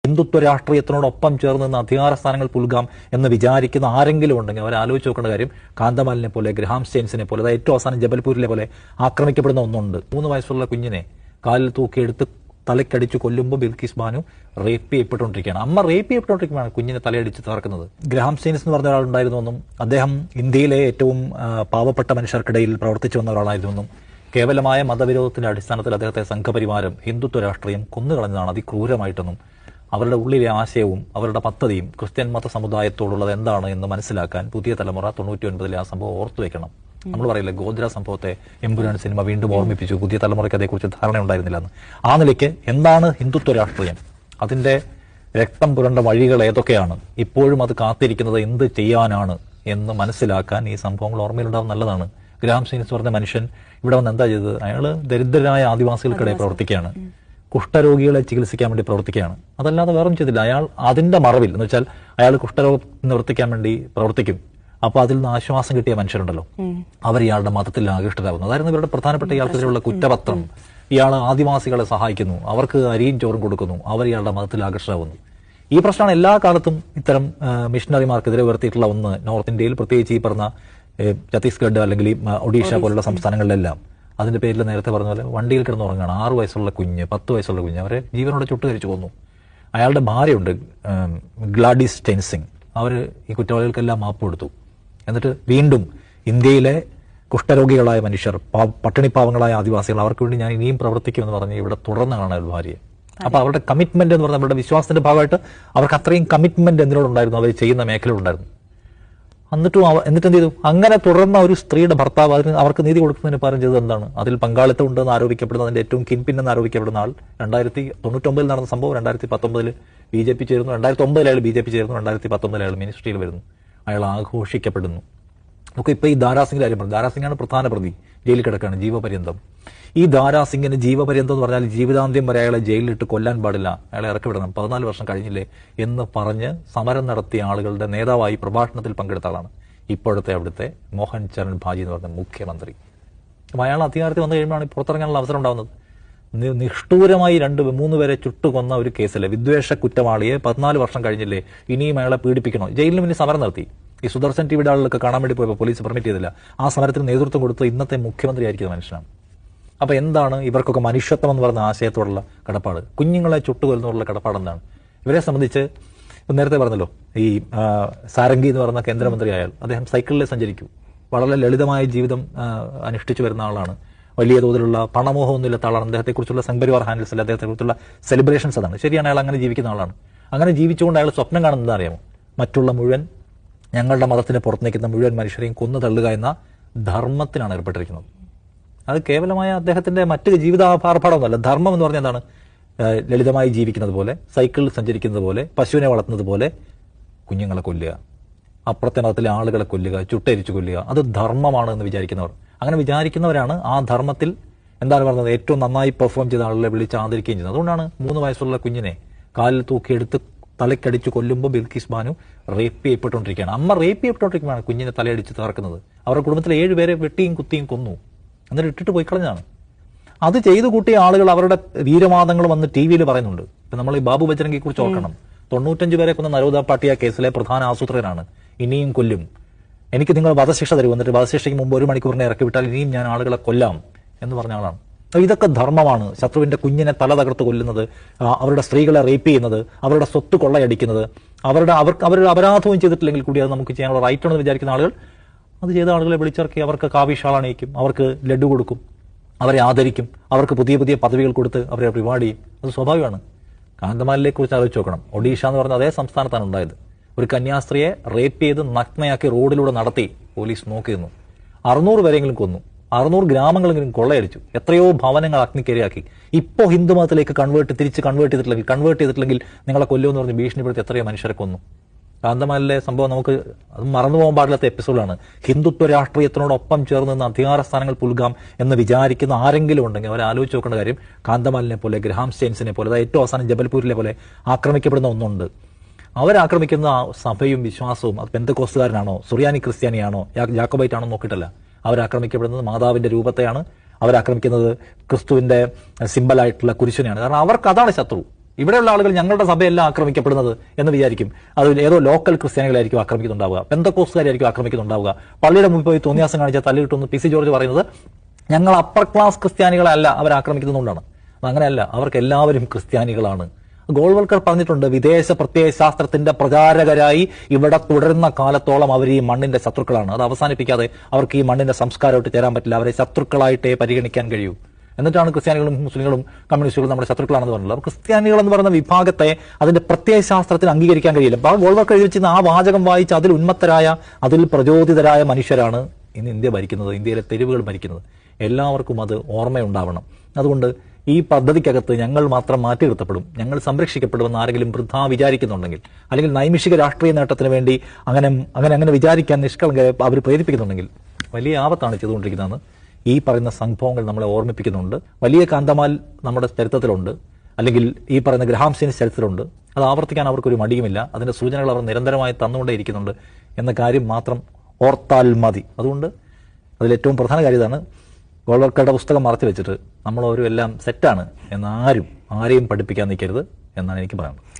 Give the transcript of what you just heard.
ഹിന്ദുത്വ രാഷ്ട്രീയത്തിനോടൊപ്പം ചേർന്ന് നിന്ന് അധികാര സ്ഥാനങ്ങൾ പുൽകാം എന്ന് വിചാരിക്കുന്ന ആരെങ്കിലും ഉണ്ടെങ്കിൽ അവർ ആലോചിച്ച് നോക്കേണ്ട കാര്യം കാന്തമാലിനെ പോലെ, ഗ്രഹാം സ്റ്റെയിൻസിനെ പോലെ, അതായത് ഏറ്റവും അവസാനം ജബൽപൂരിലെ പോലെ ആക്രമിക്കപ്പെടുന്ന ഒന്നുണ്ട്. 3 വയസ്സുള്ള കുഞ്ഞിനെ കാലിൽ തൂക്കിയെടുത്ത് തലക്കടിച്ച് കൊല്ലുമ്പോൾ ബിൽക്കിസ് ബാനു റേപ്പ് ചെയ്യപ്പെട്ടുകൊണ്ടിരിക്കുകയാണ്. അമ്മ റേപ്പ് ചെയ്യപ്പെട്ടുകൊണ്ടിരിക്കുകയാണ് കുഞ്ഞിനെ തലയടിച്ച് തകർക്കുന്നത്. ഗ്രഹാം സ്റ്റെയിൻസ് എന്ന് പറഞ്ഞ ഒരാളുണ്ടായിരുന്നെന്നും അദ്ദേഹം ഇന്ത്യയിലെ ഏറ്റവും പാവപ്പെട്ട മനുഷ്യർക്കിടയിൽ പ്രവർത്തിച്ചു വന്ന ഒരാളായിരുന്നെന്നും കേവലമായ മതവിരോധത്തിന്റെ അടിസ്ഥാനത്തിൽ അദ്ദേഹത്തെ സംഘപരിവാരം ഹിന്ദുത്വ രാഷ്ട്രീയം കൊന്നുകളഞ്ഞതാണ് അതിക്രൂരമായിട്ടെന്നും അവരുടെ ഉള്ളിലെ ആശയവും അവരുടെ പദ്ധതിയും ക്രിസ്ത്യൻ മത സമുദായത്തോടുള്ളത് എന്താണ് എന്ന് മനസ്സിലാക്കാൻ പുതിയ തലമുറ 99-ലെ ആ സംഭവം ഓർത്തു വെക്കണം. നമ്മൾ പറയില്ലേ, ഗോദ്ര സംഭവത്തെ എമ്പുരാൻ സിനിമ വീണ്ടും ഓർമ്മിപ്പിച്ചു. പുതിയ തലമുറയ്ക്ക് അതേക്കുറിച്ച് ധാരണ ഉണ്ടായിരുന്നില്ലെന്ന്. ആ നിലയ്ക്ക് എന്താണ് ഹിന്ദുത്വ രാഷ്ട്രീയം, അതിന്റെ രക്തം പുരണ്ട വഴികൾ ഏതൊക്കെയാണ്, ഇപ്പോഴും അത് കാത്തിരിക്കുന്നത് എന്ത് ചെയ്യാനാണ് എന്ന് മനസ്സിലാക്കാൻ ഈ സംഭവങ്ങൾ ഓർമ്മയിലുണ്ടാവും നല്ലതാണ്. ഗ്രഹാം സ്റ്റെയിൻസ് പറഞ്ഞ മനുഷ്യൻ ഇവിടെ വന്ന് എന്താ ചെയ്തത്? അയാള് ദരിദ്രരായ ആദിവാസികൾക്കിടെ പ്രവർത്തിക്കുകയാണ്, കുഷ്ഠരോഗികളെ ചികിത്സിക്കാൻ വേണ്ടി പ്രവർത്തിക്കുകയാണ്. അതല്ലാതെ വേറൊന്നും ചെയ്തില്ല. അയാൾ അതിന്റെ മറവിൽ എന്ന് വെച്ചാൽ അയാൾ കുഷ്ഠരോഗം നിവർത്തിക്കാൻ വേണ്ടി പ്രവർത്തിക്കും. അപ്പൊ അതിൽ നിന്ന് ആശ്വാസം കിട്ടിയ മനുഷ്യരുണ്ടല്ലോ, അവർ ഇയാളുടെ മതത്തിൽ ആകൃഷ്ടരാകുന്നു. അതായിരുന്നു ഇവരുടെ പ്രധാനപ്പെട്ട ഇയാൾക്കെതിരെയുള്ള കുറ്റപത്രം. ഇയാൾ ആദിവാസികളെ സഹായിക്കുന്നു, അവർക്ക് അരിയും ചോറും കൊടുക്കുന്നു, അവർ ഇയാളുടെ മതത്തിൽ ആകൃഷ്ടരാകുന്നു. ഈ പ്രശ്നമാണ് എല്ലാ കാലത്തും ഇത്തരം മിഷണറിമാർക്കെതിരെ ഉയർത്തിയിട്ടുള്ള ഒന്ന്. നോർത്ത് ഇന്ത്യയിൽ പ്രത്യേകിച്ച് ഈ പറഞ്ഞ ഛത്തീസ്ഗഡ് അല്ലെങ്കിൽ ഒഡീഷ പോലുള്ള സംസ്ഥാനങ്ങളിലെല്ലാം അതിന്റെ പേരിൽ നേരത്തെ പറഞ്ഞ പോലെ വണ്ടിയിൽ കിടന്നുറങ്ങുകയാണ്. 6 വയസ്സുള്ള കുഞ്ഞ്, 10 വയസ്സുള്ള കുഞ്ഞ്, അവരെ ജീവനോടെ ചുട്ടുകരിച്ചു കൊന്നു. അയാളുടെ ഭാര്യയുണ്ട് ഗ്ലാഡിസ് സ്റ്റെയിൻസിംഗ്, അവർ ഈ കുറ്റവാളികൾക്കെല്ലാം മാപ്പ് കൊടുത്തു. എന്നിട്ട് വീണ്ടും ഇന്ത്യയിലെ കുഷ്ഠരോഗികളായ മനുഷ്യർ, പട്ടിണിപ്പാവങ്ങളായ ആദിവാസികൾ, അവർക്ക് വേണ്ടി ഞാൻ ഇനിയും പ്രവർത്തിക്കുമെന്ന് പറഞ്ഞ് ഇവിടെ തുടർന്ന് കാണാൻ ഭാര്യയെ. അപ്പൊ അവരുടെ കമ്മിറ്റ്മെന്റ് എന്ന് പറഞ്ഞാൽ അവരുടെ വിശ്വാസത്തിന്റെ ഭാഗമായിട്ട് അവർക്ക് അത്രയും കമ്മിറ്റ്മെന്റ് എന്തിനോടുണ്ടായിരുന്നു, അവർ ചെയ്യുന്ന മേഖലയിലുണ്ടായിരുന്നു. എന്നിട്ട് എന്ത് ചെയ്തു? അങ്ങനെ തുടർന്ന ഒരു സ്ത്രീയുടെ ഭർത്താവ് അവർക്ക് നീതി കൊടുക്കുന്നതിന് പകരം ചെയ്തത് എന്താണ്? അതിൽ പങ്കാളിത്തം ഉണ്ടെന്ന് ആരോപിക്കപ്പെടുന്നതിന്റെ ഏറ്റവും കിൻപിന്നെന്ന് ആരോപിക്കപ്പെടുന്ന ആൾ 1999 നടന്ന സംഭവം 2019 BJP ചേരുന്നു, 2009 അയാൾ BJP ചേരുന്നു, 2019 അയാൾ മിനിസ്ട്രിയിൽ വരുന്നു, അയാൾ ആഘോഷിക്കപ്പെടുന്നു. നമുക്ക് ഇപ്പൊ ഈ ദാരാസിംഗിന്റെ കാര്യം പറഞ്ഞു. ദാരാസിംഗാണ് പ്രധാന പ്രതി, ജയിലിൽ കിടക്കുകയാണ് ജീവപര്യന്തം. ഈ ദാരാസിംഗിന് ജീവപര്യന്തം എന്ന് പറഞ്ഞാൽ ജീവിതാന്ത്യം വരെ അയാളെ ജയിലിലിട്ട് കൊല്ലാൻ പാടില്ല, അയാളെ ഇറക്കി വിടണം, 14 വർഷം കഴിഞ്ഞില്ലേ എന്ന് പറഞ്ഞ് സമരം നടത്തിയ ആളുകളുടെ നേതാവായി പ്രഭാഷണത്തിൽ പങ്കെടുത്ത ആളാണ് ഇപ്പോഴത്തെ അവിടുത്തെ മോഹൻ ചരൺ ഭാജി എന്ന് പറഞ്ഞ മുഖ്യമന്ത്രി. അപ്പൊ അയാൾ അധികാരത്തിൽ വന്നു കഴിയുമ്പോഴാണ് പുറത്തിറങ്ങാനുള്ള അവസരം ഉണ്ടാവുന്നത്. നിഷ്ഠൂരമായി 2-3 പേരെ ചുട്ടുകൊന്ന ഒരു കേസിലെ വിദ്വേഷ കുറ്റവാളിയെ 14 വർഷം കഴിഞ്ഞില്ലേ ഇനിയും അയാളെ പീഡിപ്പിക്കണോ? ജയിലിന് മുന്നിൽ സമരം നടത്തി. ഈ സുദർശൻ ടിവിയുടെ ആളുകളൊക്കെ കാണാൻ വേണ്ടി പോയപ്പോൾ പോലീസ് പെർമിറ്റ് ചെയ്തില്ല. ആ സമരത്തിന് നേതൃത്വം കൊടുത്ത ഇന്നത്തെ മുഖ്യമന്ത്രി ആയിരിക്കുന്ന മനുഷ്യനാണ്. അപ്പൊ എന്താണ് ഇവർക്കൊക്കെ മനുഷ്യത്വം എന്ന് പറയുന്ന ആശയത്തോടുള്ള കടപ്പാട്, കുഞ്ഞുങ്ങളെ ചുട്ടുകൊല്ലുന്നതിനുള്ള കടപ്പാട് എന്താണ്? ഇവരെ സംബന്ധിച്ച് നേരത്തെ പറഞ്ഞല്ലോ, ഈ സാരംഗി എന്ന് പറയുന്ന കേന്ദ്രമന്ത്രി അയാൾ, അദ്ദേഹം സൈക്കിളിൽ സഞ്ചരിക്കൂ, വളരെ ലളിതമായ ജീവിതം അനുഷ്ഠിച്ചു വരുന്ന ആളാണ്, വലിയ തോതിലുള്ള പണമോഹമൊന്നുമില്ലാത്ത ആളാണ്. അദ്ദേഹത്തെക്കുറിച്ചുള്ള സംഘപരിവാർ ഹാൻഡിൽസ് അല്ല, അദ്ദേഹത്തെക്കുറിച്ചുള്ള സെലിബ്രേഷൻസ് അതാണ്. ശരിയാണ്, അയാൾ അങ്ങനെ ജീവിക്കുന്ന ആളാണ്. അങ്ങനെ ജീവിച്ചുകൊണ്ട് അയാൾ സ്വപ്നം കാണുന്നത് അറിയാമോ? മറ്റുള്ള മുഴുവൻ, ഞങ്ങളുടെ മതത്തിന് പുറത്ത് നിൽക്കുന്ന മുഴുവൻ മനുഷ്യരെയും കൊന്നു തള്ളുക എന്ന ധർമ്മത്തിനാണ് ഏർപ്പെട്ടിരിക്കുന്നത്. അത് കേവലമായ അദ്ദേഹത്തിന്റെ മറ്റ് ജീവിതാർഭാടമൊന്നുമല്ല. ധർമ്മം എന്ന് പറഞ്ഞാൽ എന്താണ്? ലളിതമായി ജീവിക്കുന്നത് പോലെ, സൈക്കിളിൽ സഞ്ചരിക്കുന്നത് പോലെ, പശുവിനെ വളർത്തുന്നത് പോലെ കുഞ്ഞുങ്ങളെ കൊല്ലുക, അപ്പുറത്തെ മതത്തിലെ ആളുകളെ കൊല്ലുക, ചുട്ടരിച്ചു കൊല്ലുക, അത് ധർമ്മമാണ് എന്ന് വിചാരിക്കുന്നവർ. അങ്ങനെ വിചാരിക്കുന്നവരാണ് ആ ധർമ്മത്തിൽ എന്താണ് പറഞ്ഞത് ഏറ്റവും നന്നായി പെർഫോം ചെയ്ത ആളുകളെ വിളിച്ച് ആദരിക്കുകയും ചെയ്യുന്നത്. അതുകൊണ്ടാണ് 3 വയസ്സുള്ള കുഞ്ഞിനെ കാലിൽ തൂക്കിയെടുത്ത് തലക്കടിച്ച് കൊല്ലുമ്പോൾ ബിൽക്കിസ് ബാനു റേപ്പ് ചെയ്യപ്പെട്ടുകൊണ്ടിരിക്കുകയാണ്. അമ്മ റേപ്പ് ചെയ്യപ്പെട്ടുകൊണ്ടിരിക്കുകയാണ് കുഞ്ഞിനെ തലയടിച്ച് തകർക്കുന്നത്. അവരുടെ കുടുംബത്തിലെ 7 പേരെ വെട്ടിയും കുത്തിയും കൊന്നു, എന്നിട്ട് ഇട്ടിട്ട് പോയി കളഞ്ഞാണ്. അത് ചെയ്തു കൂട്ടിയ ആളുകൾ അവരുടെ വീരവാദങ്ങൾ വന്ന് TV-യിൽ പറയുന്നുണ്ട്. ഇപ്പൊ നമ്മൾ ഈ ബാബു ബജരംഗിയെ കുറിച്ച് ഓർക്കണം. 95 പേരെ കൊന്ന നരോദ പാട്ടിയ കേസിലെ പ്രധാന ആസൂത്രകനാണ്. ഇനിയും കൊല്ലും, എനിക്ക് നിങ്ങൾ വധശിക്ഷ തരും, എന്നിട്ട് വധശിക്ഷയ്ക്ക് മുമ്പ് 1 മണിക്കൂറിനെ ഇറക്കി വിട്ടാൽ ഇനിയും ഞാൻ ആളുകളെ കൊല്ലാം എന്ന് പറഞ്ഞ ആളാണ്. ഇതൊക്കെ ധർമ്മമാണ്. ശത്രുവിന്റെ കുഞ്ഞിനെ തല തകർത്ത് കൊല്ലുന്നത്, അവരുടെ സ്ത്രീകളെ റേപ്പ് ചെയ്യുന്നത്, അവരുടെ സ്വത്ത് കൊള്ളയടിക്കുന്നത്, അവരുടെ അപരാധവും ചെയ്തിട്ടില്ലെങ്കിൽ കൂടി അത് നമുക്ക് ചെയ്യാനുള്ള റൈറ്റ് ആണെന്ന് വിചാരിക്കുന്ന ആളുകൾ അത് ചെയ്ത ആളുകളെ വിളിച്ചിറക്കി അവർക്ക് കാവിഷാളണിയിക്കും, അവർക്ക് ലഡു കൊടുക്കും, അവരെ ആദരിക്കും, അവർക്ക് പുതിയ പുതിയ പദവികൾ കൊടുത്ത് അവരെ റിവാർഡ് ചെയ്യും. അത് സ്വാഭാവികമാണ്. കാന്തമാലിനെ കുറിച്ച് ആലോചിച്ച് നോക്കണം. ഒഡീഷ എന്ന് പറഞ്ഞ അതേ സംസ്ഥാനത്താണ് ഉണ്ടായത്. ഒരു കന്യാസ്ത്രീയെ റേപ്പ് ചെയ്ത് നഗ്നയാക്കി റോഡിലൂടെ നടത്തി പോലീസ് നോക്കിയിരുന്നു. 600 പേരെങ്കിലും കൊന്നു, 600 ഗ്രാമങ്ങളെങ്കിലും കൊള്ളയടിച്ചു, എത്രയോ ഭവനങ്ങൾ അഗ്നിക്കിരയാക്കി. ഇപ്പോൾ ഹിന്ദുമതത്തിലേക്ക് തിരിച്ച് കൺവേർട്ട് ചെയ്തിട്ടില്ലെങ്കിൽ നിങ്ങളെ കൊല്ലുമെന്ന് പറഞ്ഞ് ഭീഷണിപ്പെടുത്തി എത്രയോ മനുഷ്യരെ കൊന്നു. കാന്തമാലിലെ സംഭവം നമുക്ക് അത് മറന്നുപോകാൻ പാടില്ലാത്ത എപ്പിസോഡാണ്. ഹിന്ദുത്വ രാഷ്ട്രീയത്തിനോടൊപ്പം ചേർന്ന് നിന്ന് അധികാര സ്ഥാനങ്ങൾ പുൽകാം എന്ന് വിചാരിക്കുന്ന ആരെങ്കിലും ഉണ്ടെങ്കിൽ അവർ ആലോചിച്ച് നോക്കേണ്ട കാര്യം കാന്തമാലിനെ പോലെ, ഗ്രഹാം സ്റ്റെയിൻസിനെ പോലെ, അതായത് ഏറ്റവും അവസാനം ജബൽപൂരിലെ പോലെ ആക്രമിക്കപ്പെടുന്ന ഒന്നുണ്ട്. അവരാക്രമിക്കുന്ന സഭയും വിശ്വാസവും അത് പെന്തക്കോസ്തുകാരനാണോ, സുറിയാനി ക്രിസ്ത്യാനിയാണോ, ജാക്കോബൈറ്റ് ആണോ നോക്കിയിട്ടല്ല. അവരാക്രമിക്കപ്പെടുന്നത് മാതാവിന്റെ രൂപത്തെയാണ്, അവരാക്രമിക്കുന്നത് ക്രിസ്തുവിന്റെ സിംബലായിട്ടുള്ള കുരിശിനെയാണ്. കാരണം അവർക്ക് അതാണ് ശത്രു. ഇവിടെയുള്ള ആളുകൾ ഞങ്ങളുടെ സഭയെല്ലാം ആക്രമിക്കപ്പെടുന്നത് എന്ന് വിചാരിക്കും. അത് ഏതോ ലോക്കൽ ക്രിസ്ത്യാനികളായിരിക്കും ആക്രമിക്കുന്നുണ്ടാവുക, പെന്തക്കോസ്തുകാരായിരിക്കും ആക്രമിക്കുന്നുണ്ടാവുക. പള്ളിയുടെ മുമ്പിൽ പോയി തോന്നിയാസം കാണിച്ച തല്ലി കിട്ടുമെന്ന് പി.സി. ജോർജ് പറയുന്നത് ഞങ്ങൾ അപ്പർ ക്ലാസ് ക്രിസ്ത്യാനികളല്ല അവർ ആക്രമിക്കുന്നതുകൊണ്ടാണ്. അങ്ങനെയല്ല, അവർക്ക് എല്ലാവരും ക്രിസ്ത്യാനികളാണ്. ഗോൾവൽക്കർ പറഞ്ഞിട്ടുണ്ട്, വിദേശ പ്രത്യയശാസ്ത്രത്തിന്റെ പ്രചാരകരായി ഇവിടെ തുടരുന്ന കാലത്തോളം അവർ ഈ മണ്ണിന്റെ ശത്രുക്കളാണ്. അത് അവസാനിപ്പിക്കാതെ അവർക്ക് ഈ മണ്ണിന്റെ സംസ്കാരമായിട്ട് ചേരാൻ പറ്റില്ല. അവരെ ശത്രുക്കളായിട്ടേ പരിഗണിക്കാൻ കഴിയൂ. എന്നിട്ടാണ് ക്രിസ്ത്യാനികളും മുസ്ലിങ്ങളും കമ്മ്യൂണിസ്റ്റുകളും നമ്മുടെ ശത്രുക്കളാണെന്ന് പറഞ്ഞത്. അപ്പോൾ ക്രിസ്ത്യാനികൾ എന്ന് പറയുന്ന വിഭാഗത്തെ അതിന്റെ പ്രത്യയശാസ്ത്രത്തിന് അംഗീകരിക്കാൻ കഴിയില്ല. അപ്പോൾ ഗോൾവൽക്കർ എഴുതി വെച്ചിരുന്ന ആ വാചകം വായിച്ച് അതിൽ ഉന്മത്തരായ, അതിൽ പ്രചോദിതരായ മനുഷ്യരാണ് ഇന്ന് ഇന്ത്യ ഭരിക്കുന്നത്, ഇന്ത്യയിലെ തെരുവുകൾ ഭരിക്കുന്നത്. എല്ലാവർക്കും അത് ഓർമ്മയുണ്ടാവണം. അതുകൊണ്ട് ഈ പദ്ധതിക്കകത്ത് ഞങ്ങൾ മാത്രം മാറ്റി നിർത്തപ്പെടും, ഞങ്ങൾ സംരക്ഷിക്കപ്പെടുമെന്ന് ആരെങ്കിലും വൃഥാ വിചാരിക്കുന്നുണ്ടെങ്കിൽ, അല്ലെങ്കിൽ നൈമിഷിക രാഷ്ട്രീയ നേട്ടത്തിന് വേണ്ടി അങ്ങനെ വിചാരിക്കാൻ നിഷ്കളങ്കരെ അവർ പ്രേരിപ്പിക്കുന്നുണ്ടെങ്കിൽ വലിയ ആപത്താണ് ചെയ്തുകൊണ്ടിരിക്കുന്നതെന്ന് ഈ പറയുന്ന സംഭവങ്ങൾ നമ്മളെ ഓർമ്മിപ്പിക്കുന്നുണ്ട്. വലിയ കാന്തമാൽ നമ്മുടെ ചരിത്രത്തിലുണ്ട്, അല്ലെങ്കിൽ ഈ പറയുന്ന ഗ്രഹാം സ്റ്റെയിൻസ് ചരിത്രത്തിലുണ്ട്. അത് ആവർത്തിക്കാൻ അവർക്കൊരു മടിയുമില്ല. അതിന്റെ സൂചനകൾ അവർ നിരന്തരമായി തന്നുകൊണ്ടേയിരിക്കുന്നുണ്ട് എന്ന കാര്യം മാത്രം ഓർത്താൽ മതി. അതുകൊണ്ട് അതിലേറ്റവും പ്രധാന കാര്യം ഇതാണ്, ഗോൾവൽക്കറുടെ പുസ്തകം മറച്ചു വെച്ചിട്ട് നമ്മളോരും എല്ലാം സെറ്റാണ് എന്ന് ആരെയും പഠിപ്പിക്കാൻ നിൽക്കരുത് എന്നാണ് എനിക്ക് പറയാനുള്ളത്.